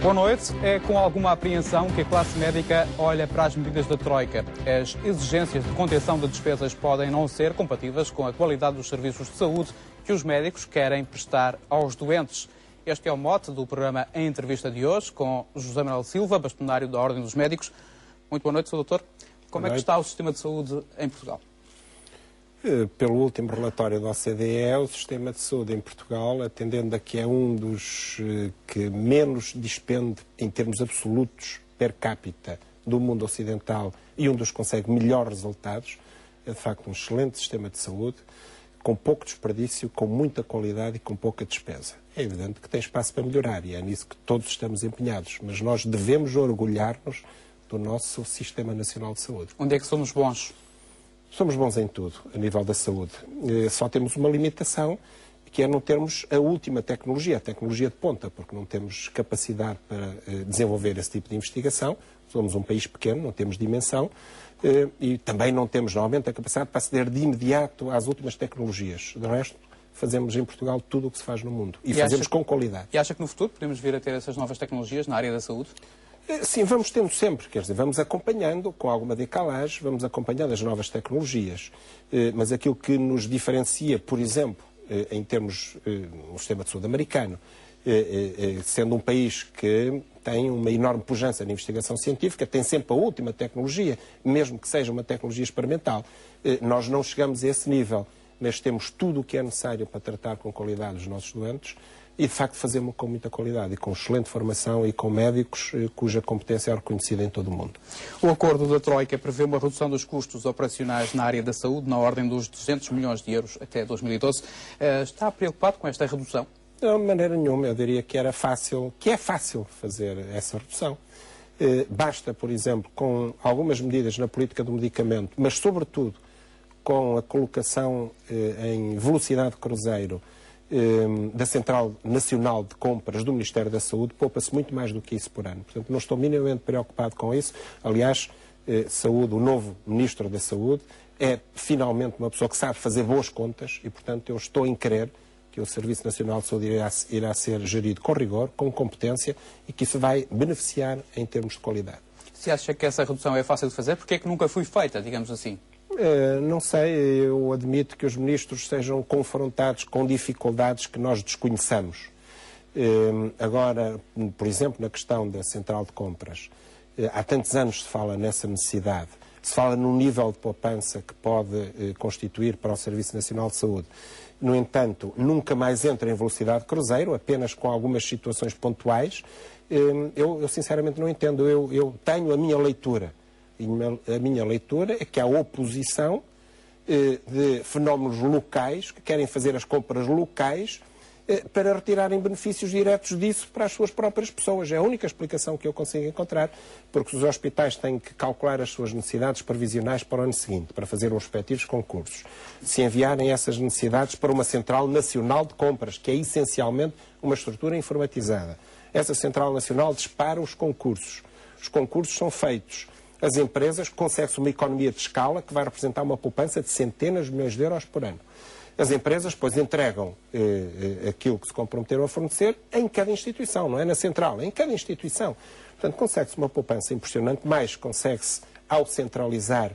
Boa noite. É com alguma apreensão que a classe médica olha para as medidas da Troika. As exigências de contenção de despesas podem não ser compatíveis com a qualidade dos serviços de saúde que os médicos querem prestar aos doentes. Este é o mote do programa Em Entrevista de hoje, com José Manuel Silva, bastonário da Ordem dos Médicos. Muito boa noite, Sr. Doutor. Como é que está o sistema de saúde em Portugal? Pelo último relatório da OCDE, o sistema de saúde em Portugal, atendendo a que é um dos que menos despende em termos absolutos per capita do mundo ocidental e um dos que consegue melhores resultados, é de facto um excelente sistema de saúde, com pouco desperdício, com muita qualidade e com pouca despesa. É evidente que tem espaço para melhorar e é nisso que todos estamos empenhados, mas nós devemos orgulhar-nos do nosso Sistema Nacional de Saúde. Onde é que somos bons? Somos bons em tudo, a nível da saúde. Só temos uma limitação, que é não termos a última tecnologia, a tecnologia de ponta, porque não temos capacidade para desenvolver esse tipo de investigação. Somos um país pequeno, não temos dimensão e também não temos, normalmente, a capacidade para aceder de imediato às últimas tecnologias. Do resto, fazemos em Portugal tudo o que se faz no mundo e fazemos com qualidade. E acha que no futuro podemos vir a ter essas novas tecnologias na área da saúde? Sim, vamos tendo sempre, quer dizer, vamos acompanhando, com alguma decalagem, vamos acompanhando as novas tecnologias. Mas aquilo que nos diferencia, por exemplo, em termos no sistema de saúde americano, sendo um país que tem uma enorme pujança na investigação científica, tem sempre a última tecnologia, mesmo que seja uma tecnologia experimental. Nós não chegamos a esse nível, mas temos tudo o que é necessário para tratar com qualidade os nossos doentes. E, de facto, fazemos com muita qualidade e com excelente formação e com médicos cuja competência é reconhecida em todo o mundo. O acordo da Troika prevê uma redução dos custos operacionais na área da saúde na ordem dos 200 milhões de euros até 2012. Está preocupado com esta redução? Não, de maneira nenhuma. Eu diria que é fácil fazer essa redução. Basta, por exemplo, com algumas medidas na política do medicamento, mas, sobretudo, com a colocação em velocidade de cruzeiro da Central Nacional de Compras do Ministério da Saúde, poupa-se muito mais do que isso por ano. Portanto, não estou minimamente preocupado com isso. Aliás, Saúde, o novo Ministro da Saúde, é finalmente uma pessoa que sabe fazer boas contas e, portanto, eu estou em crer que o Serviço Nacional de Saúde irá ser gerido com rigor, com competência e que isso vai beneficiar em termos de qualidade. Se acha que essa redução é fácil de fazer, porque é que nunca foi feita, digamos assim? Não sei, eu admito que os ministros sejam confrontados com dificuldades que nós desconheçamos. Agora, por exemplo, na questão da Central de Compras, há tantos anos se fala nessa necessidade, se fala num nível de poupança que pode constituir para o Serviço Nacional de Saúde. No entanto, nunca mais entra em velocidade de cruzeiro, apenas com algumas situações pontuais. Eu sinceramente não entendo, eu tenho a minha leitura. E a minha leitura é que há oposição de fenómenos locais que querem fazer as compras locais para retirarem benefícios diretos disso para as suas próprias pessoas. É a única explicação que eu consigo encontrar, porque os hospitais têm que calcular as suas necessidades previsionais para o ano seguinte, para fazer os respectivos concursos. Se enviarem essas necessidades para uma Central Nacional de Compras, que é essencialmente uma estrutura informatizada, essa Central Nacional dispara os concursos. Os concursos são feitos. As empresas conseguem-se uma economia de escala que vai representar uma poupança de centenas de milhões de euros por ano. As empresas depois entregam aquilo que se comprometeram a fornecer em cada instituição, não é na central, é em cada instituição. Portanto, consegue-se uma poupança impressionante, mais consegue-se, ao centralizar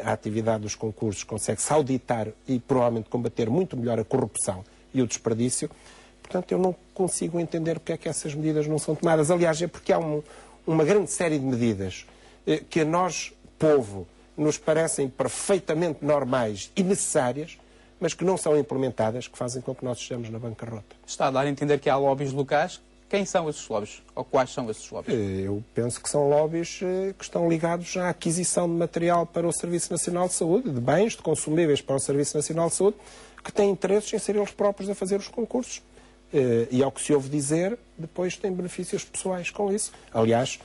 a atividade dos concursos, consegue-se auditar e provavelmente combater muito melhor a corrupção e o desperdício. Portanto, eu não consigo entender porque é que essas medidas não são tomadas. Aliás, é porque há uma grande série de medidas que a nós, povo, nos parecem perfeitamente normais e necessárias, mas que não são implementadas, que fazem com que nós estejamos na bancarrota. Está a dar a entender que há lobbies locais. Quem são esses lobbies? Ou quais são esses lobbies? Eu penso que são lobbies que estão ligados à aquisição de material para o Serviço Nacional de Saúde, de bens, de consumíveis para o Serviço Nacional de Saúde, que têm interesses em ser eles próprios a fazer os concursos. E ao que se ouve dizer, depois têm benefícios pessoais com isso. Aliás,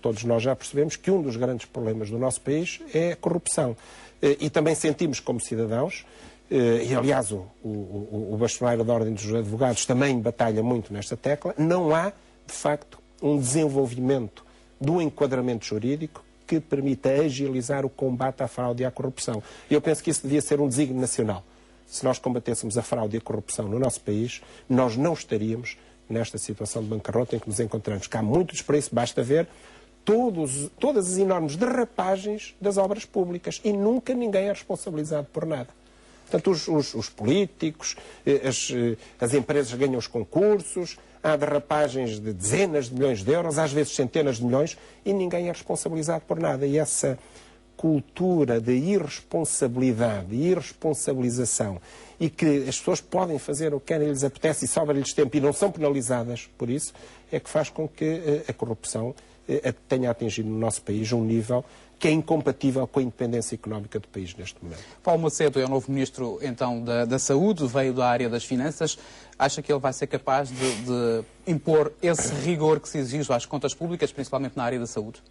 todos nós já percebemos que um dos grandes problemas do nosso país é a corrupção. E também sentimos como cidadãos, e aliás o bastonário da Ordem dos Advogados também batalha muito nesta tecla, não há, de facto, um desenvolvimento do enquadramento jurídico que permita agilizar o combate à fraude e à corrupção. E eu penso que isso devia ser um desígnio nacional. se nós combatêssemos a fraude e a corrupção no nosso país, nós não estaríamos nesta situação de bancarrota em que nos encontramos. Que há muitos para isso, basta ver todas as enormes derrapagens das obras públicas e nunca ninguém é responsabilizado por nada. Portanto, os políticos, as empresas ganham os concursos, há derrapagens de dezenas de milhões de euros, às vezes centenas de milhões, e ninguém é responsabilizado por nada. E essa cultura de irresponsabilidade e irresponsabilização, e que as pessoas podem fazer o que querem, lhes apetece e sobra-lhes tempo e não são penalizadas por isso, é que faz com que a corrupção tenha atingido no nosso país um nível que é incompatível com a independência económica do país neste momento. Paulo Macedo é o novo Ministro, então, da Saúde, veio da área das Finanças. Acha que ele vai ser capaz de impor esse rigor que se exige às contas públicas, principalmente na área da saúde?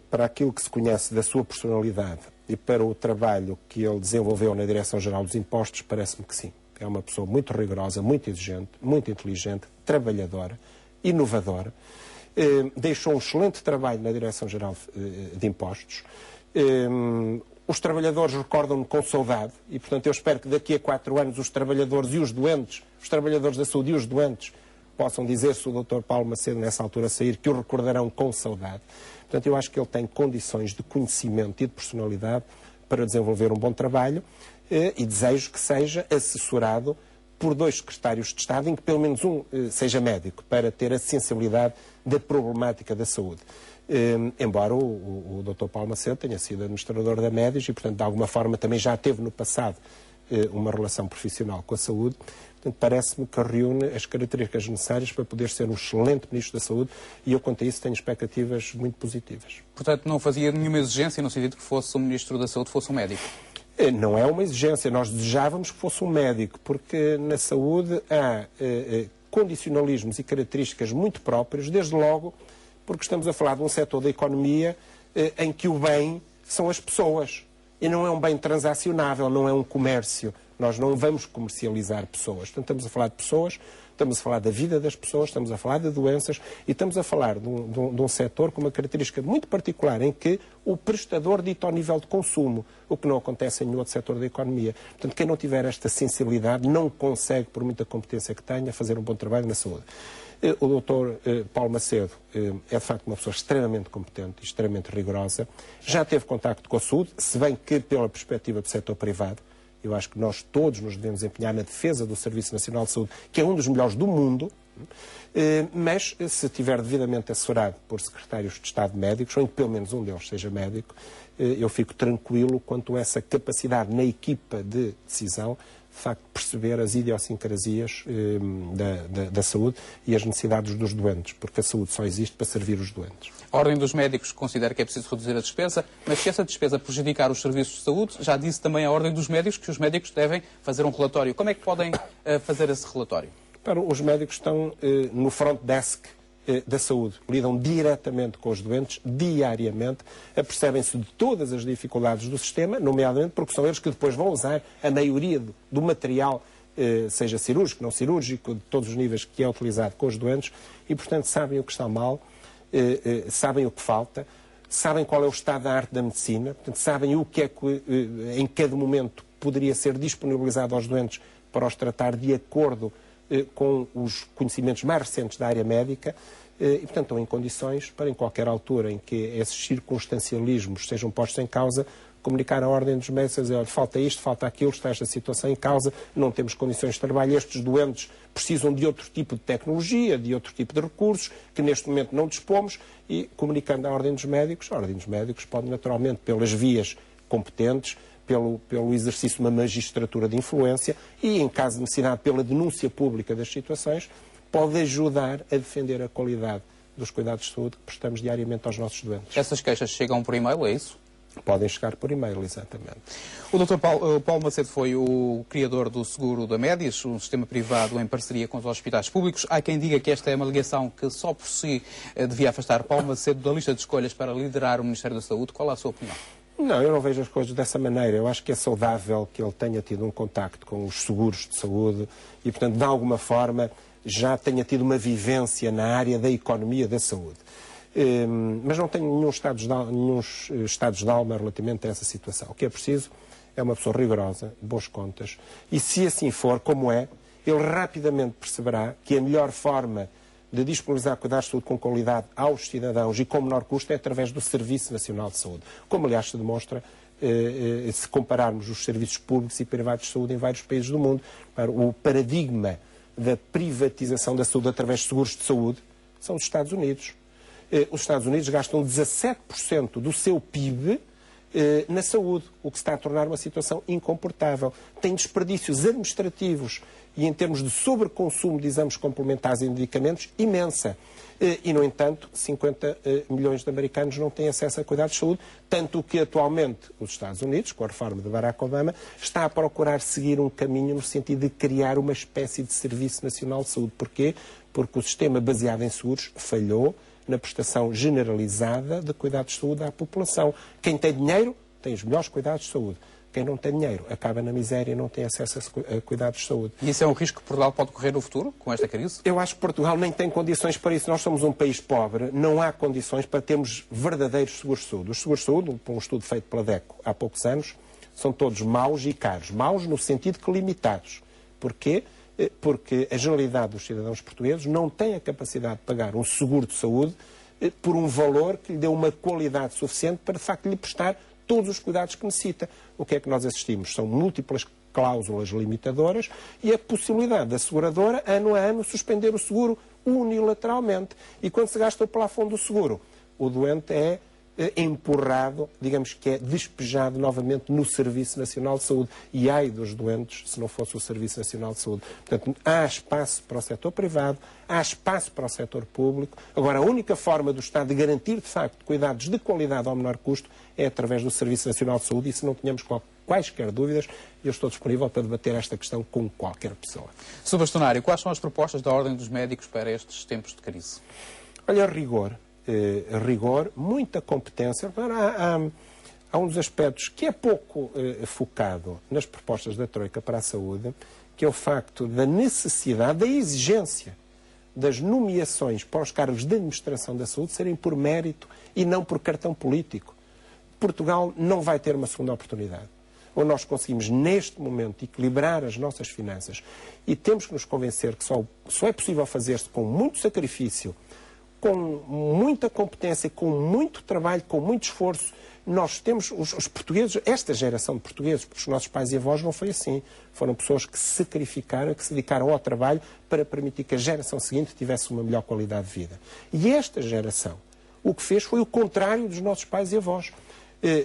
Para aquilo que se conhece da sua personalidade e para o trabalho que ele desenvolveu na Direção-Geral dos Impostos, parece-me que sim. É uma pessoa muito rigorosa, muito exigente, muito inteligente, trabalhadora, inovadora. Deixou um excelente trabalho na Direção-Geral de Impostos. Os trabalhadores recordam-me com saudade e, portanto, eu espero que daqui a 4 anos os trabalhadores e os doentes, os trabalhadores da saúde e os doentes, possam dizer, se o Dr. Paulo Macedo nessa altura sair, que o recordarão com saudade. Portanto, eu acho que ele tem condições de conhecimento e de personalidade para desenvolver um bom trabalho e desejo que seja assessorado por 2 secretários de Estado, em que pelo menos um seja médico, para ter a sensibilidade da problemática da saúde. Embora o Dr. Paulo Macedo tenha sido administrador da Médios e, portanto, de alguma forma também já teve no passado uma relação profissional com a saúde. Portanto, parece-me que reúne as características necessárias para poder ser um excelente Ministro da Saúde e eu, quanto a isso, tenho expectativas muito positivas. Portanto, não fazia nenhuma exigência no sentido que fosse um Ministro da Saúde, fosse um médico? Não é uma exigência, nós desejávamos que fosse um médico, porque na saúde há condicionalismos e características muito próprias, desde logo porque estamos a falar de um setor da economia em que o bem são as pessoas e não é um bem transacionável, não é um comércio. Nós não vamos comercializar pessoas. Portanto, estamos a falar de pessoas, estamos a falar da vida das pessoas, estamos a falar de doenças e estamos a falar de um setor com uma característica muito particular em que o prestador dita ao nível de consumo, o que não acontece em nenhum outro setor da economia. Portanto, quem não tiver esta sensibilidade não consegue, por muita competência que tenha, fazer um bom trabalho na saúde. O Dr. Paulo Macedo é, de facto, uma pessoa extremamente competente e extremamente rigorosa. Já teve contacto com a saúde, se bem que pela perspectiva do setor privado. Eu acho que nós todos nos devemos empenhar na defesa do Serviço Nacional de Saúde, que é um dos melhores do mundo, mas se estiver devidamente assessorado por secretários de Estado médicos, ou em que pelo menos um deles seja médico, eu fico tranquilo quanto a essa capacidade na equipa de decisão, de facto, perceber as idiosincrasias da saúde e as necessidades dos doentes, porque a saúde só existe para servir os doentes. A Ordem dos Médicos considera que é preciso reduzir a despesa, mas se essa despesa prejudicar os serviços de saúde, já disse também a Ordem dos Médicos que os médicos devem fazer um relatório. Como é que podem fazer esse relatório? Os médicos estão no front desk da saúde, lidam diretamente com os doentes, diariamente, apercebem-se de todas as dificuldades do sistema, nomeadamente porque são eles que depois vão usar a maioria do material, seja cirúrgico, não cirúrgico, de todos os níveis que é utilizado com os doentes, e, portanto, sabem o que está mal, sabem o que falta, sabem qual é o estado da arte da medicina, portanto, sabem o que é que em cada momento poderia ser disponibilizado aos doentes para os tratar de acordo com os conhecimentos mais recentes da área médica e, portanto, estão em condições para, em qualquer altura em que esses circunstancialismos sejam postos em causa, comunicar à Ordem dos Médicos, dizer, olha, falta isto, falta aquilo, está esta situação em causa, não temos condições de trabalho, estes doentes precisam de outro tipo de tecnologia, de outro tipo de recursos, que neste momento não dispomos, e comunicando à Ordem dos Médicos, a Ordem dos Médicos pode naturalmente, pelas vias competentes, pelo exercício de uma magistratura de influência e, em caso de necessidade, pela denúncia pública das situações, pode ajudar a defender a qualidade dos cuidados de saúde que prestamos diariamente aos nossos doentes. Essas queixas chegam por e-mail, é isso? Podem chegar por e-mail, exatamente. O Dr. Paulo Macedo foi o criador do seguro da Médios, um sistema privado em parceria com os hospitais públicos. Há quem diga que esta é uma ligação que só por si devia afastar Paulo Macedo da lista de escolhas para liderar o Ministério da Saúde. Qual é a sua opinião? Não, eu não vejo as coisas dessa maneira. Eu acho que é saudável que ele tenha tido um contacto com os seguros de saúde e, portanto, de alguma forma, já tenha tido uma vivência na área da economia da saúde. Mas não tenho nenhum estado de alma relativamente a essa situação. O que é preciso é uma pessoa rigorosa, de boas contas, e se assim for, como é, ele rapidamente perceberá que a melhor forma de disponibilizar cuidados de saúde com qualidade aos cidadãos e com menor custo é através do Serviço Nacional de Saúde. Como, aliás, se demonstra se compararmos os serviços públicos e privados de saúde em vários países do mundo. O paradigma da privatização da saúde através de seguros de saúde são os Estados Unidos. Os Estados Unidos gastam 17% do seu PIB na saúde, o que se está a tornar uma situação incomportável. Tem desperdícios administrativos e, em termos de sobreconsumo de exames complementares e medicamentos, imensa. E, no entanto, 50 milhões de americanos não têm acesso a cuidados de saúde, tanto que atualmente os Estados Unidos, com a reforma de Barack Obama, está a procurar seguir um caminho no sentido de criar uma espécie de Serviço Nacional de Saúde. Porquê? Porque o sistema baseado em seguros falhou na prestação generalizada de cuidados de saúde à população. Quem tem dinheiro tem os melhores cuidados de saúde. Quem não tem dinheiro acaba na miséria e não tem acesso a cuidados de saúde. E isso é um risco que Portugal pode correr no futuro, com esta crise? Eu acho que Portugal nem tem condições para isso. Nós somos um país pobre, não há condições para termos verdadeiros seguros de saúde. Os seguros de saúde, por um estudo feito pela DECO há poucos anos, são todos maus e caros. Maus no sentido que limitados. Porquê? Porque a generalidade dos cidadãos portugueses não tem a capacidade de pagar um seguro de saúde por um valor que lhe dê uma qualidade suficiente para, de facto, lhe prestar todos os cuidados que necessita. O que é que nós assistimos? São múltiplas cláusulas limitadoras e a possibilidade da seguradora, ano a ano, suspender o seguro unilateralmente. E quando se gasta o plafond do seguro, o doente é empurrado, digamos que é despejado novamente no Serviço Nacional de Saúde. E ai dos doentes se não fosse o Serviço Nacional de Saúde. Portanto, há espaço para o setor privado, há espaço para o setor público. Agora, a única forma do Estado de garantir, de facto, cuidados de qualidade ao menor custo é através do Serviço Nacional de Saúde, e se não tenhamos quaisquer dúvidas, eu estou disponível para debater esta questão com qualquer pessoa. Sr. Bastonário, quais são as propostas da Ordem dos Médicos para estes tempos de crise? Olha, rigor, muita competência. Há um dos aspectos que é pouco focado nas propostas da Troika para a saúde, que é o facto da necessidade, da exigência das nomeações para os cargos de administração da saúde serem por mérito e não por cartão político. Portugal não vai ter uma segunda oportunidade. Ou nós conseguimos, neste momento, equilibrar as nossas finanças e temos que nos convencer que só é possível fazer-se com muito sacrifício, com muita competência, com muito trabalho, com muito esforço. Nós temos, os portugueses, esta geração de portugueses, porque os nossos pais e avós não foi assim. Foram pessoas que se sacrificaram, que se dedicaram ao trabalho para permitir que a geração seguinte tivesse uma melhor qualidade de vida. E esta geração, o que fez foi o contrário dos nossos pais e avós.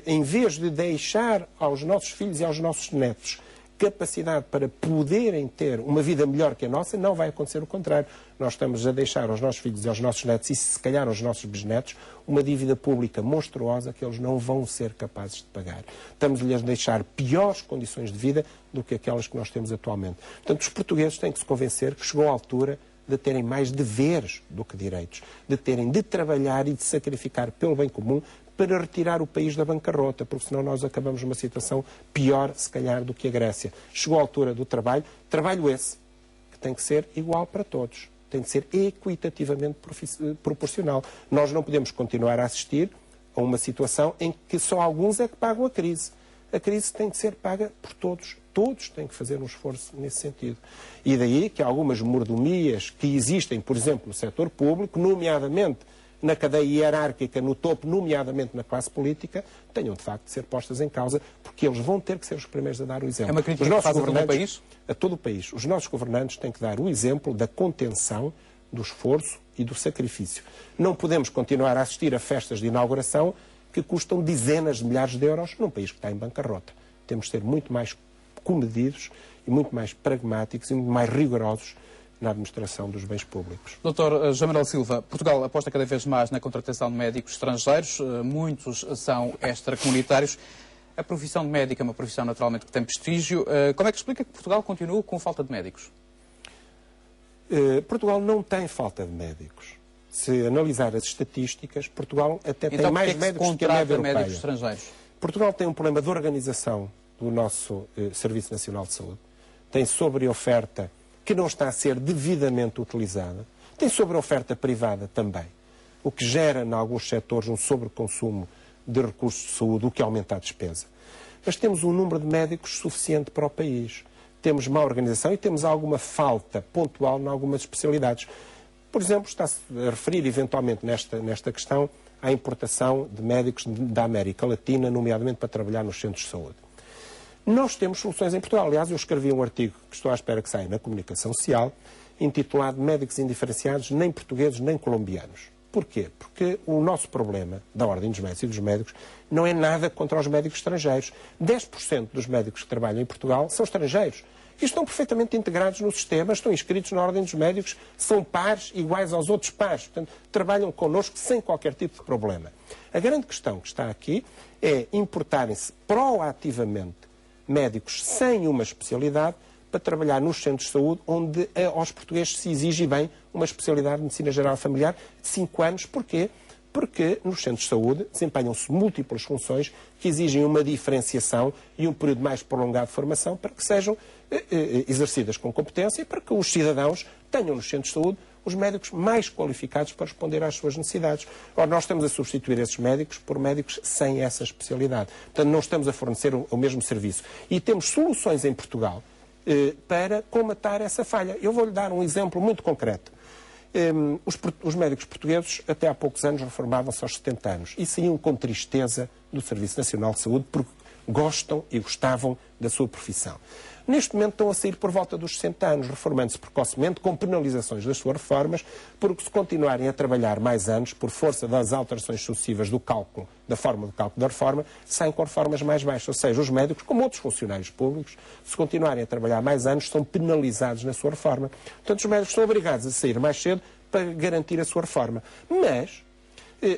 Em vez de deixar aos nossos filhos e aos nossos netos capacidade para poderem ter uma vida melhor que a nossa, não vai acontecer o contrário. Nós estamos a deixar aos nossos filhos e aos nossos netos, e se calhar aos nossos bisnetos, uma dívida pública monstruosa que eles não vão ser capazes de pagar. Estamos-lhes a deixar piores condições de vida do que aquelas que nós temos atualmente. Portanto, os portugueses têm que se convencer que chegou a altura de terem mais deveres do que direitos, de terem de trabalhar e de sacrificar pelo bem comum para retirar o país da bancarrota, porque senão nós acabamos numa situação pior, se calhar, do que a Grécia. Chegou a altura do trabalho esse, que tem que ser igual para todos, tem que ser equitativamente proporcional. Nós não podemos continuar a assistir a uma situação em que só alguns é que pagam a crise. A crise tem que ser paga por todos. Todos têm que fazer um esforço nesse sentido. E daí que algumas mordomias que existem, por exemplo, no setor público, nomeadamente na cadeia hierárquica, no topo, nomeadamente na classe política, tenham de facto de ser postas em causa, porque eles vão ter que ser os primeiros a dar o exemplo. É uma crítica que faz a todo o país? A todo o país. Os nossos governantes têm que dar o exemplo da contenção, do esforço e do sacrifício. Não podemos continuar a assistir a festas de inauguração que custam dezenas de milhares de euros num país que está em bancarrota. Temos de ser muito mais comedidos e muito mais pragmáticos e muito mais rigorosos na administração dos bens públicos. Dr. João Manuel Silva, Portugal aposta cada vez mais na contratação de médicos estrangeiros, muitos são extracomunitários. A profissão de médico é uma profissão naturalmente que tem prestígio. Como é que explica que Portugal continua com falta de médicos? Portugal não tem falta de médicos. Se analisar as estatísticas, Portugal até tem mais médicos que a média europeia. Médicos estrangeiros? Portugal tem um problema de organização do nosso Serviço Nacional de Saúde. Tem sobreoferta que não está a ser devidamente utilizada. Tem sobreoferta privada também, o que gera, em alguns setores, um sobreconsumo de recursos de saúde, o que aumenta a despesa. mas temos um número de médicos suficiente para o país. Temos má organização e temos alguma falta pontual em algumas especialidades. Por exemplo, está-se a referir eventualmente nesta questão à importação de médicos da América Latina, nomeadamente para trabalhar nos centros de saúde. Nós temos soluções em Portugal. Aliás, eu escrevi um artigo que estou à espera que saia na Comunicação Social, intitulado Médicos Indiferenciados, nem portugueses nem colombianos. Porquê? Porque o nosso problema da Ordem dos Médicos e dos Médicos não é nada contra os médicos estrangeiros. 10% dos médicos que trabalham em Portugal são estrangeiros. E estão perfeitamente integrados no sistema, estão inscritos na Ordem dos Médicos, são pares iguais aos outros pares. Portanto, trabalham connosco sem qualquer tipo de problema. A grande questão que está aqui é importarem-se proativamente médicos sem uma especialidade para trabalhar nos centros de saúde, onde aos portugueses se exige bem uma especialidade de medicina geral familiar de 5 anos. Porquê? Porque nos centros de saúde desempenham-se múltiplas funções que exigem uma diferenciação e um período mais prolongado de formação para que sejam exercidas com competência e para que os cidadãos tenham nos centros de saúde os médicos mais qualificados para responder às suas necessidades. Ora, nós estamos a substituir esses médicos por médicos sem essa especialidade. Portanto, não estamos a fornecer o mesmo serviço. E temos soluções em Portugal para comatar essa falha. Eu vou-lhe dar um exemplo muito concreto. Os médicos portugueses, até há poucos anos, reformavam-se aos 70 anos e saíam com tristeza do Serviço Nacional de Saúde porque gostam e gostavam da sua profissão. Neste momento estão a sair por volta dos 60 anos, reformando-se precocemente, com penalizações das suas reformas, porque se continuarem a trabalhar mais anos, por força das alterações sucessivas do cálculo, da forma do cálculo da reforma, saem com reformas mais baixas. Ou seja, os médicos, como outros funcionários públicos, se continuarem a trabalhar mais anos, são penalizados na sua reforma. Portanto, os médicos são obrigados a sair mais cedo para garantir a sua reforma. Mas,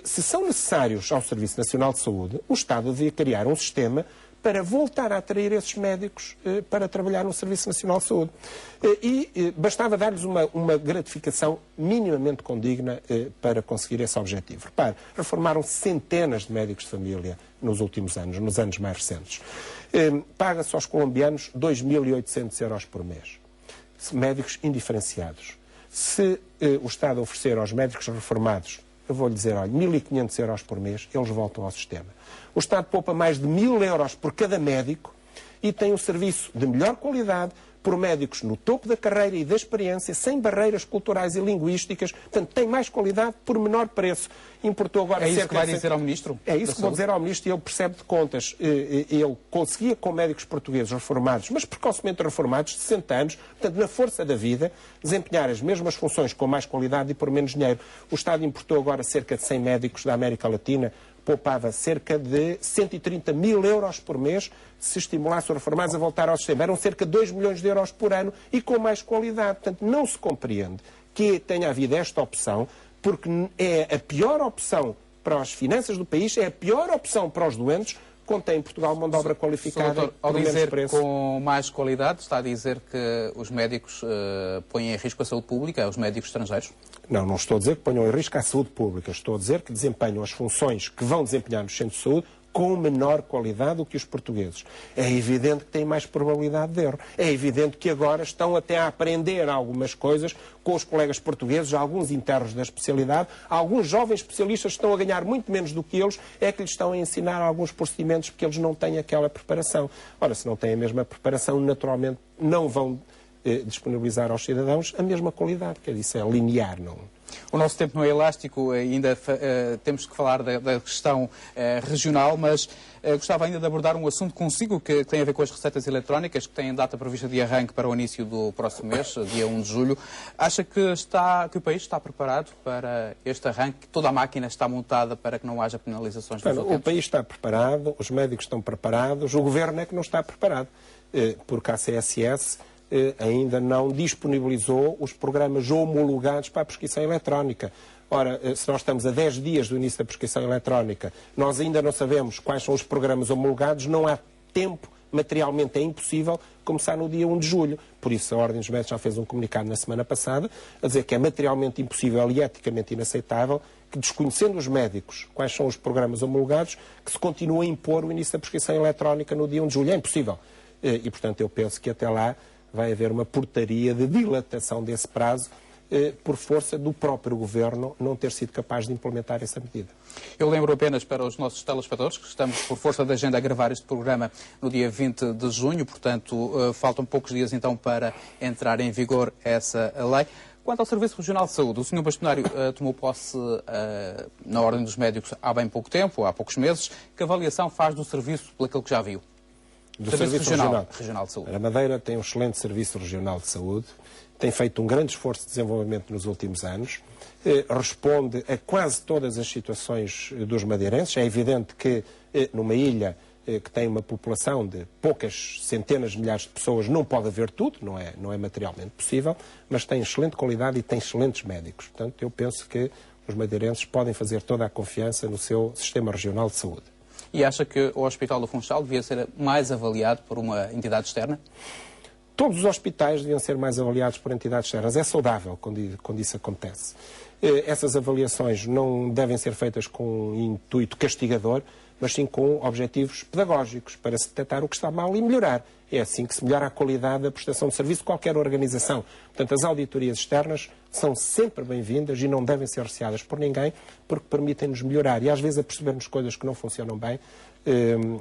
se são necessários ao Serviço Nacional de Saúde, o Estado devia criar um sistema para voltar a atrair esses médicos para trabalhar no Serviço Nacional de Saúde. E bastava dar-lhes uma gratificação minimamente condigna para conseguir esse objetivo. Repare, reformaram centenas de médicos de família nos últimos anos, nos anos mais recentes. Paga-se aos colombianos 2.800 euros por mês. Médicos indiferenciados. Se o Estado oferecer aos médicos reformados, eu vou-lhe dizer, olha, 1.500 euros por mês, eles voltam ao sistema. O Estado poupa mais de 1.000 euros por cada médico e tem um serviço de melhor qualidade, por médicos no topo da carreira e da experiência, sem barreiras culturais e linguísticas. Portanto, tem mais qualidade por menor preço. Importou agora isso que vai dizer ao Ministro? É isso que vou dizer ao Ministro e ele percebe de contas. Ele conseguia com médicos portugueses reformados, mas precocemente reformados, de 60 anos, portanto, na força da vida, desempenhar as mesmas funções com mais qualidade e por menos dinheiro. O Estado importou agora cerca de 100 médicos da América Latina, poupava cerca de 130 mil euros por mês se estimulasse os reformados a voltar ao sistema. Eram cerca de 2 milhões de euros por ano e com mais qualidade. Portanto, não se compreende que tenha havido esta opção, porque é a pior opção para as finanças do país, é a pior opção para os doentes, contém em Portugal mão de obra qualificada. Doutor, ao dizer com mais qualidade, está a dizer que os médicos põem em risco a saúde pública, os médicos estrangeiros? Não, não estou a dizer que ponham em risco a saúde pública. Estou a dizer que desempenham as funções que vão desempenhar nos centros de saúde com menor qualidade do que os portugueses. É evidente que têm mais probabilidade de erro. É evidente que agora estão até a aprender algumas coisas com os colegas portugueses, alguns internos da especialidade, alguns jovens especialistas que estão a ganhar muito menos do que eles, é que lhes estão a ensinar alguns procedimentos porque eles não têm aquela preparação. Ora, se não têm a mesma preparação, naturalmente não vão disponibilizar aos cidadãos a mesma qualidade, que isso é linear, não? O nosso tempo não é elástico, ainda temos que falar da questão regional, mas gostava ainda de abordar um assunto consigo que tem a ver com as receitas eletrónicas, que têm data prevista de arranque para o início do próximo mês, dia 1 de julho. Acha que o país está preparado para este arranque? Toda a máquina está montada para que não haja penalizações dos utentes? O país está preparado, os médicos estão preparados, o governo é que não está preparado, porque a CSS ainda não disponibilizou os programas homologados para a prescrição eletrónica. Ora, se nós estamos a 10 dias do início da prescrição eletrónica, nós ainda não sabemos quais são os programas homologados, não há tempo, materialmente é impossível começar no dia 1 de julho. Por isso, a Ordem dos Médicos já fez um comunicado na semana passada a dizer que é materialmente impossível e eticamente inaceitável que, desconhecendo os médicos quais são os programas homologados, que se continue a impor o início da prescrição eletrónica no dia 1 de julho. É impossível. E, portanto, eu penso que até lá vai haver uma portaria de dilatação desse prazo por força do próprio Governo não ter sido capaz de implementar essa medida. Eu lembro apenas para os nossos telespectadores que estamos, por força da agenda, a gravar este programa no dia 20 de junho, portanto, faltam poucos dias então para entrar em vigor essa lei. Quanto ao Serviço Regional de Saúde, o Sr. Bastonário tomou posse na Ordem dos Médicos há bem pouco tempo, há poucos meses. Que avaliação faz do serviço, pelo que já viu? Do Serviço Regional de Saúde. A Madeira tem um excelente Serviço Regional de Saúde, tem feito um grande esforço de desenvolvimento nos últimos anos, responde a quase todas as situações dos madeirenses. É evidente que numa ilha que tem uma população de poucas centenas de milhares de pessoas não pode haver tudo, não é materialmente possível, mas tem excelente qualidade e tem excelentes médicos. Portanto, eu penso que os madeirenses podem fazer toda a confiança no seu Sistema Regional de Saúde. E acha que o Hospital do Funchal devia ser mais avaliado por uma entidade externa? Todos os hospitais deviam ser mais avaliados por entidades externas. É saudável quando isso acontece. Essas avaliações não devem ser feitas com um intuito castigador, mas sim com objetivos pedagógicos, para se detectar o que está mal e melhorar. É assim que se melhora a qualidade da prestação de serviço de qualquer organização. Portanto, as auditorias externas são sempre bem-vindas e não devem ser receadas por ninguém, porque permitem-nos melhorar e às vezes apercebermos coisas que não funcionam bem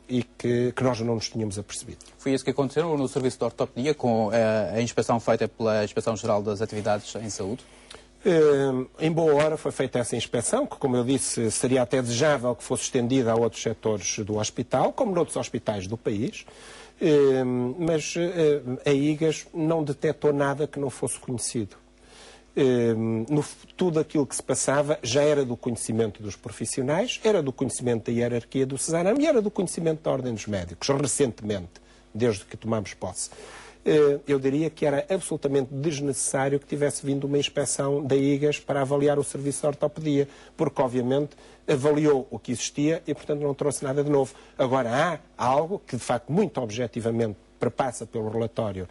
e que nós não nos tínhamos apercebido. Foi isso que aconteceu no Serviço de Ortopedia, com a inspeção feita pela Inspeção-Geral das Atividades em Saúde? Em boa hora foi feita essa inspeção, que, como eu disse, seria até desejável que fosse estendida a outros setores do hospital, como noutros hospitais do país, mas a IGAS não detectou nada que não fosse conhecido. Tudo aquilo que se passava já era do conhecimento dos profissionais, era do conhecimento da hierarquia do Cesarame e era do conhecimento da Ordem dos Médicos, recentemente, desde que tomamos posse. Eu diria que era absolutamente desnecessário que tivesse vindo uma inspeção da IGAS para avaliar o serviço de ortopedia, porque, obviamente, avaliou o que existia e, portanto, não trouxe nada de novo. Agora, há algo que, de facto, muito objetivamente perpassa pelo relatório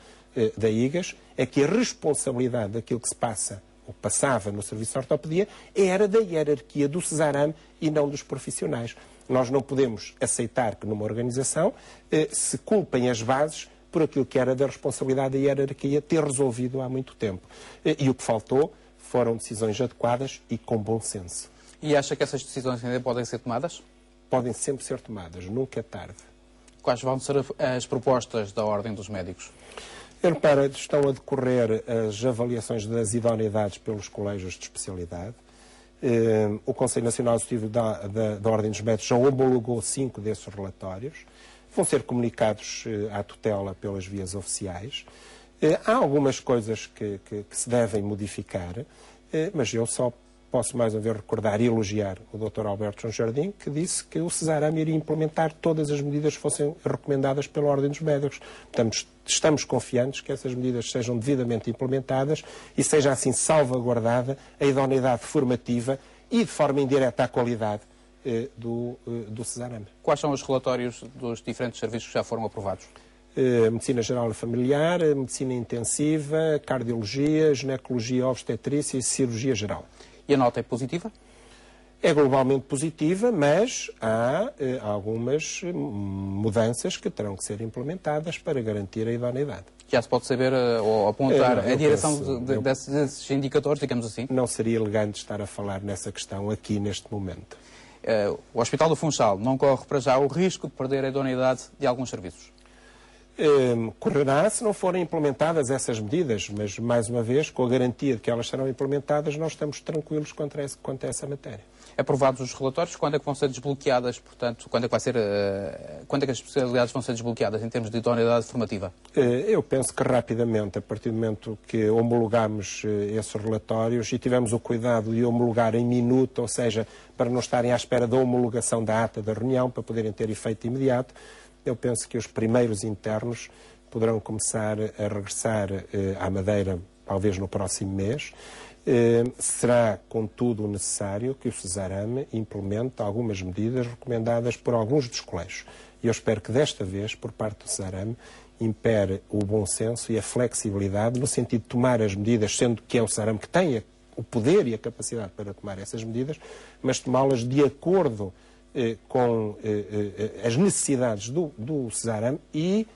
da IGAS, é que a responsabilidade daquilo que se passa, ou passava no serviço de ortopedia, era da hierarquia do Cesarame e não dos profissionais. Nós não podemos aceitar que, numa organização, se culpem as bases por aquilo que era da responsabilidade da hierarquia ter resolvido há muito tempo. E o que faltou foram decisões adequadas e com bom senso. E acha que essas decisões ainda podem ser tomadas? Podem sempre ser tomadas, nunca é tarde. Quais vão ser as propostas da Ordem dos Médicos? Repara, estão a decorrer as avaliações das idoneidades pelos colégios de especialidade. O Conselho Nacional Executivo da Ordem dos Médicos já homologou 5 desses relatórios. Vão ser comunicados à tutela pelas vias oficiais. Há algumas coisas que se devem modificar, mas eu só posso mais uma vez recordar e elogiar o Dr. Alberto João Jardim, que disse que o Cesarame iria implementar todas as medidas que fossem recomendadas pela Ordem dos Médicos. Portanto, estamos confiantes que essas medidas sejam devidamente implementadas e seja assim salvaguardada a idoneidade formativa e, de forma indireta, a qualidade do Cesarame. Quais são os relatórios dos diferentes serviços que já foram aprovados? Medicina Geral e Familiar, Medicina Intensiva, Cardiologia, Ginecologia Obstetrícia e Cirurgia Geral. E a nota é positiva? É globalmente positiva, mas há algumas mudanças que terão que ser implementadas para garantir a idoneidade. Já se pode saber ou apontar a direção desses indicadores, digamos assim? Não seria elegante estar a falar nessa questão aqui neste momento. O Hospital do Funchal não corre para já o risco de perder a idoneidade de alguns serviços? Correrá se não forem implementadas essas medidas, mas, mais uma vez, com a garantia de que elas serão implementadas, nós estamos tranquilos quanto a essa matéria. Aprovados os relatórios, quando é que vão ser desbloqueadas, portanto, quando é que as especialidades vão ser desbloqueadas em termos de idoneidade formativa? Eu penso que rapidamente, a partir do momento que homologamos esses relatórios e tivemos o cuidado de homologar em minuto, ou seja, para não estarem à espera da homologação da ata da reunião, para poderem ter efeito imediato, eu penso que os primeiros internos poderão começar a regressar à Madeira, talvez no próximo mês. Será, contudo, necessário que o Cesarame implemente algumas medidas recomendadas por alguns dos colégios. E eu espero que desta vez, por parte do Cesarame, impere o bom senso e a flexibilidade no sentido de tomar as medidas, sendo que é o Cesarame que tem o poder e a capacidade para tomar essas medidas, mas tomá-las de acordo com as necessidades do Cesarame e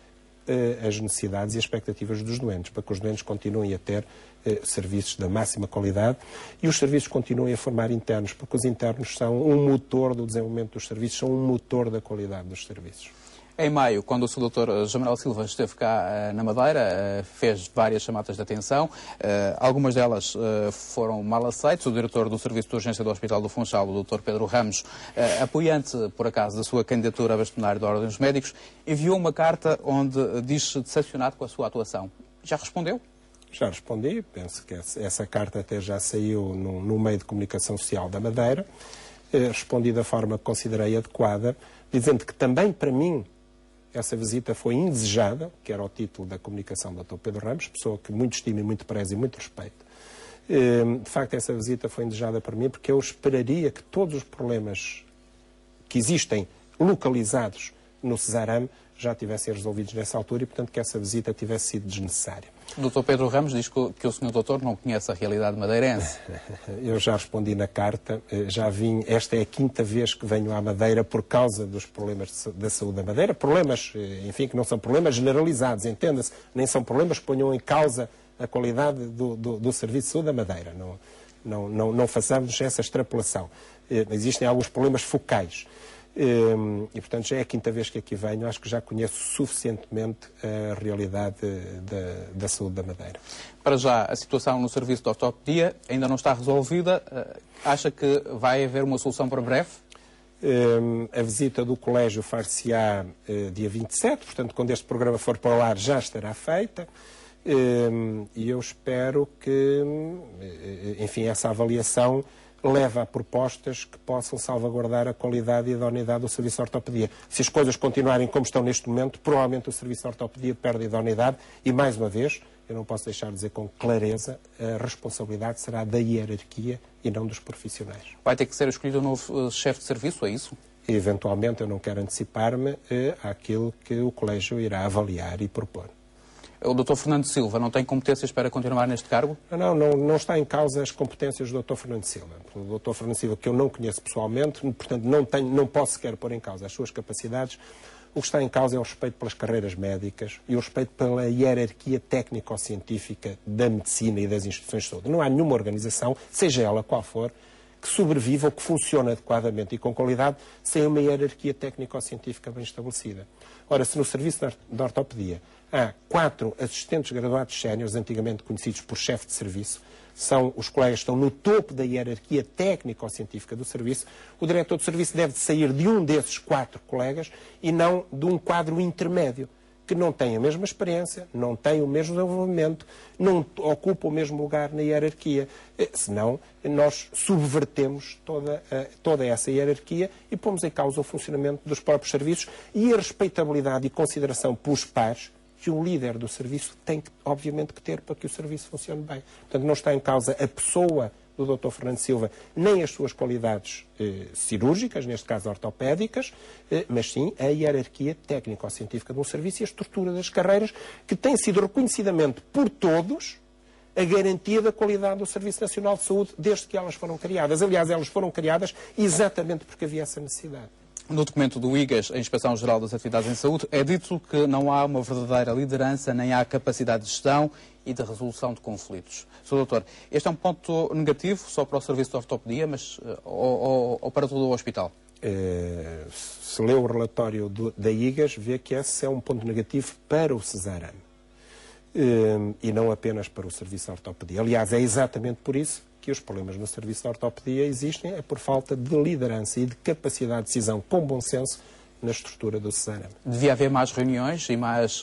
as necessidades e expectativas dos doentes, para que os doentes continuem a ter serviços da máxima qualidade e os serviços continuem a formar internos, porque os internos são um motor do desenvolvimento dos serviços, são um motor da qualidade dos serviços. Em maio, quando o Sr. Dr. João Manuel Silva esteve cá na Madeira, fez várias chamadas de atenção. Algumas delas foram mal aceitas. O diretor do Serviço de Urgência do Hospital do Funchal, o Dr. Pedro Ramos, apoiante, por acaso, da sua candidatura a bastonário da Ordem dos Médicos, enviou uma carta onde diz-se decepcionado com a sua atuação. Já respondeu? Já respondi. Penso que essa carta até já saiu no meio de comunicação social da Madeira. Respondi da forma que considerei adequada, dizendo que também para mim essa visita foi indesejada, que era o título da comunicação do Dr. Pedro Ramos, pessoa que muito estimo e muito prezo e muito respeito. De facto, essa visita foi indesejada para mim porque eu esperaria que todos os problemas que existem localizados no Cesarame já tivessem resolvidos nessa altura e, portanto, que essa visita tivesse sido desnecessária. O Dr. Pedro Ramos diz que o Sr. Doutor não conhece a realidade madeirense. Eu já respondi na carta, já vim, esta é a 5ª vez que venho à Madeira por causa dos problemas da saúde da Madeira, problemas, enfim, que não são problemas generalizados, entenda-se, nem são problemas que ponham em causa a qualidade do Serviço de Saúde da Madeira. Não façamos essa extrapolação. Existem alguns problemas focais. E, portanto, já é a 5ª vez que aqui venho. Acho que já conheço suficientemente a realidade da saúde da Madeira. Para já, a situação no serviço de ortopedia ainda não está resolvida. Acha que vai haver uma solução para breve? A visita do colégio far-se-á dia 27, portanto, quando este programa for para o ar já estará feita. E eu espero que, enfim, essa avaliação leva a propostas que possam salvaguardar a qualidade e a idoneidade do serviço de ortopedia. Se as coisas continuarem como estão neste momento, provavelmente o serviço de ortopedia perde a idoneidade e, mais uma vez, eu não posso deixar de dizer com clareza, a responsabilidade será da hierarquia e não dos profissionais. Vai ter que ser escolhido um novo chefe de serviço, é isso? E, eventualmente, eu não quero antecipar-me àquilo que o colégio irá avaliar e propor. O Dr. Fernando Silva não tem competências para continuar neste cargo? Não está em causa as competências do Dr. Fernando Silva. O Dr. Fernando Silva, que eu não conheço pessoalmente, portanto não posso sequer pôr em causa as suas capacidades. O que está em causa é o respeito pelas carreiras médicas e o respeito pela hierarquia técnico-científica da medicina e das instituições de saúde. Não há nenhuma organização, seja ela qual for, que sobreviva ou que funcione adequadamente e com qualidade sem uma hierarquia técnico-científica bem estabelecida. Ora, se no serviço de ortopedia há 4 assistentes graduados séniores, antigamente conhecidos por chefe de serviço, são os colegas que estão no topo da hierarquia técnico-científica do serviço, o diretor do serviço deve sair de um desses 4 colegas e não de um quadro intermédio, que não tem a mesma experiência, não tem o mesmo desenvolvimento, não ocupa o mesmo lugar na hierarquia. Senão, nós subvertemos toda essa hierarquia e pomos em causa o funcionamento dos próprios serviços e a respeitabilidade e consideração pelos pares que um líder do serviço tem, obviamente, que ter para que o serviço funcione bem. Portanto, não está em causa a pessoa do Dr. Fernando Silva, nem as suas qualidades cirúrgicas, neste caso ortopédicas, mas sim a hierarquia técnico-científica de um serviço e a estrutura das carreiras, que tem sido reconhecidamente por todos a garantia da qualidade do Serviço Nacional de Saúde desde que elas foram criadas. Aliás, elas foram criadas exatamente porque havia essa necessidade. No documento do IGAS, a Inspeção Geral das Atividades em Saúde, é dito que não há uma verdadeira liderança, nem há capacidade de gestão e de resolução de conflitos. Sr. Doutor, este é um ponto negativo só para o serviço de ortopedia, mas ou para todo o hospital? Se lê o relatório da IGAS, vê que esse é um ponto negativo para o Cesarame e não apenas para o serviço de ortopedia. Aliás, é exatamente por isso que os problemas no serviço de ortopedia existem, é por falta de liderança e de capacidade de decisão com bom senso na estrutura do Cesarame. Devia haver mais reuniões e mais,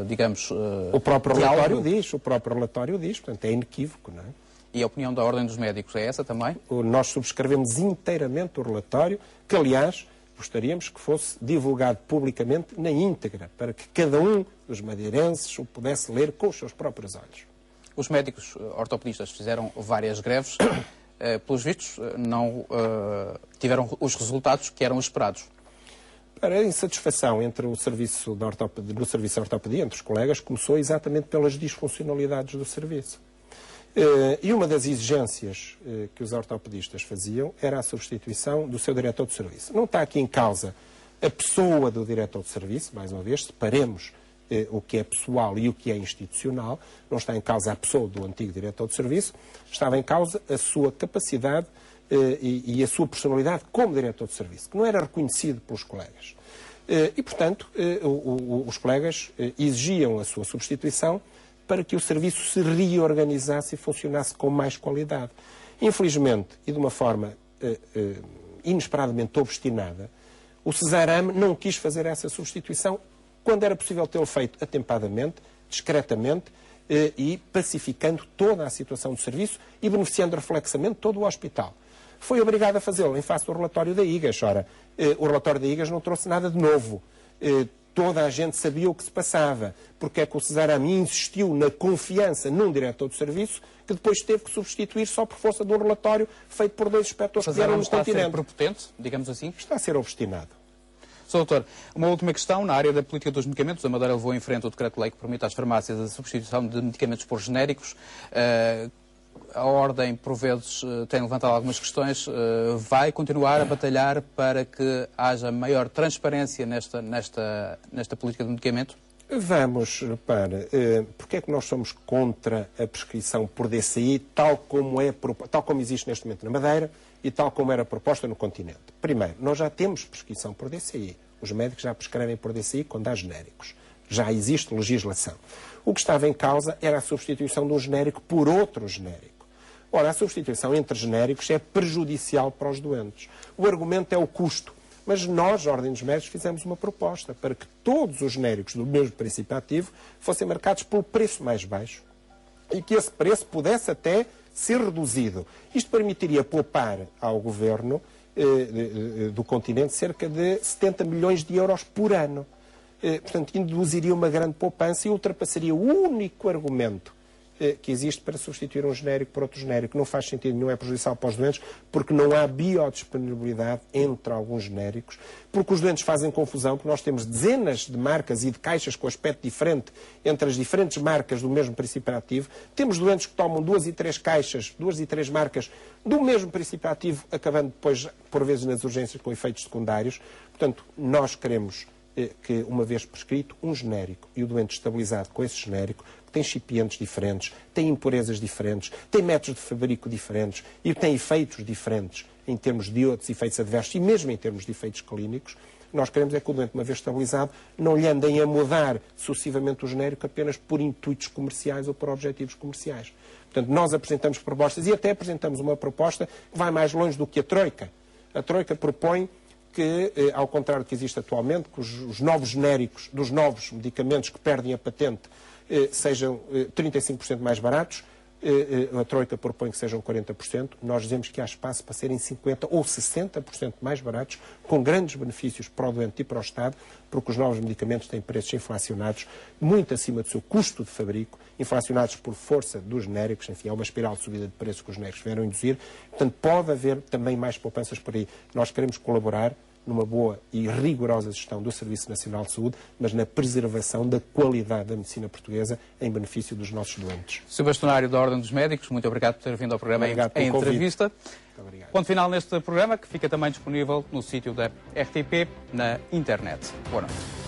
digamos... O próprio relatório diz, portanto é inequívoco, não é? E a opinião da Ordem dos Médicos é essa também? Nós subscrevemos inteiramente o relatório, que aliás gostaríamos que fosse divulgado publicamente na íntegra, para que cada um dos madeirenses o pudesse ler com os seus próprios olhos. Os médicos ortopedistas fizeram várias greves, pelos vistos não tiveram os resultados que eram esperados. A insatisfação entre no serviço de ortopedia, entre os colegas, começou exatamente pelas disfuncionalidades do serviço. E uma das exigências que os ortopedistas faziam era a substituição do seu diretor de serviço. Não está aqui em causa a pessoa do diretor de serviço, mais uma vez, separemos o que é pessoal e o que é institucional. Não está em causa a pessoa do antigo diretor de serviço, estava em causa a sua capacidade e a sua personalidade como diretor de serviço, que não era reconhecido pelos colegas. E, portanto, os colegas exigiam a sua substituição para que o serviço se reorganizasse e funcionasse com mais qualidade. Infelizmente, e de uma forma inesperadamente obstinada, o Cesarame não quis fazer essa substituição quando era possível tê-lo feito atempadamente, discretamente e pacificando toda a situação do serviço e beneficiando reflexamente todo o hospital. Foi obrigado a fazê-lo em face do relatório da IGAS. Ora, o relatório da IGAS não trouxe nada de novo. Toda a gente sabia o que se passava. Porque é que o Cesarame insistiu na confiança num diretor de serviço que depois teve que substituir só por força de um relatório feito por 2 inspectores que vieram no continente. Está a ser prepotente, digamos assim? Está a ser obstinado. Sr. Doutor, uma última questão. Na área da política dos medicamentos, a Madeira levou em frente o decreto-lei que permite às farmácias a substituição de medicamentos por genéricos. A Ordem, por vezes, tem levantado algumas questões. Vai continuar a batalhar para que haja maior transparência nesta política de medicamento? Vamos, repare, porque é que nós somos contra a prescrição por DCI, tal como existe neste momento na Madeira e tal como era proposta no continente? Primeiro, nós já temos prescrição por DCI. Os médicos já prescrevem por DCI quando há genéricos. Já existe legislação. O que estava em causa era a substituição de um genérico por outro genérico. Ora, a substituição entre genéricos é prejudicial para os doentes. O argumento é o custo. Mas nós, a Ordem dos Médicos, fizemos uma proposta para que todos os genéricos do mesmo princípio ativo fossem marcados pelo preço mais baixo e que esse preço pudesse até ser reduzido. Isto permitiria poupar ao Governo do continente cerca de 70 milhões de euros por ano. Portanto, induziria uma grande poupança e ultrapassaria o único argumento que existe para substituir um genérico por outro genérico. Não faz sentido nenhum, é prejudicial para os doentes, porque não há biodisponibilidade entre alguns genéricos, porque os doentes fazem confusão, porque nós temos dezenas de marcas e de caixas com aspecto diferente entre as diferentes marcas do mesmo princípio ativo. Temos doentes que tomam 2 e 3 caixas, 2 e 3 marcas do mesmo princípio ativo, acabando depois, por vezes, nas urgências com efeitos secundários. Portanto, nós queremos que, uma vez prescrito um genérico e o doente estabilizado com esse genérico, tem excipientes diferentes, tem impurezas diferentes, tem métodos de fabrico diferentes e tem efeitos diferentes em termos de outros efeitos adversos e mesmo em termos de efeitos clínicos, nós queremos é que o doente, uma vez estabilizado, não lhe andem a mudar sucessivamente o genérico apenas por intuitos comerciais ou por objetivos comerciais. Portanto, nós apresentamos propostas e até apresentamos uma proposta que vai mais longe do que a Troika. A Troika propõe que, ao contrário do que existe atualmente, que os novos genéricos dos novos medicamentos que perdem a patente sejam 35% mais baratos. A Troika propõe que sejam 40%. Nós dizemos que há espaço para serem 50% ou 60% mais baratos, com grandes benefícios para o doente e para o Estado, porque os novos medicamentos têm preços inflacionados muito acima do seu custo de fabrico, inflacionados por força dos genéricos. Enfim, é uma espiral de subida de preços que os genéricos vieram induzir. Portanto, pode haver também mais poupanças por aí. Nós queremos colaborar numa boa e rigorosa gestão do Serviço Nacional de Saúde, mas na preservação da qualidade da medicina portuguesa em benefício dos nossos doentes. Sr. Bastonário da Ordem dos Médicos, muito obrigado por ter vindo ao programa em entrevista. Muito obrigado. Ponto final neste programa, que fica também disponível no sítio da RTP na internet. Boa noite.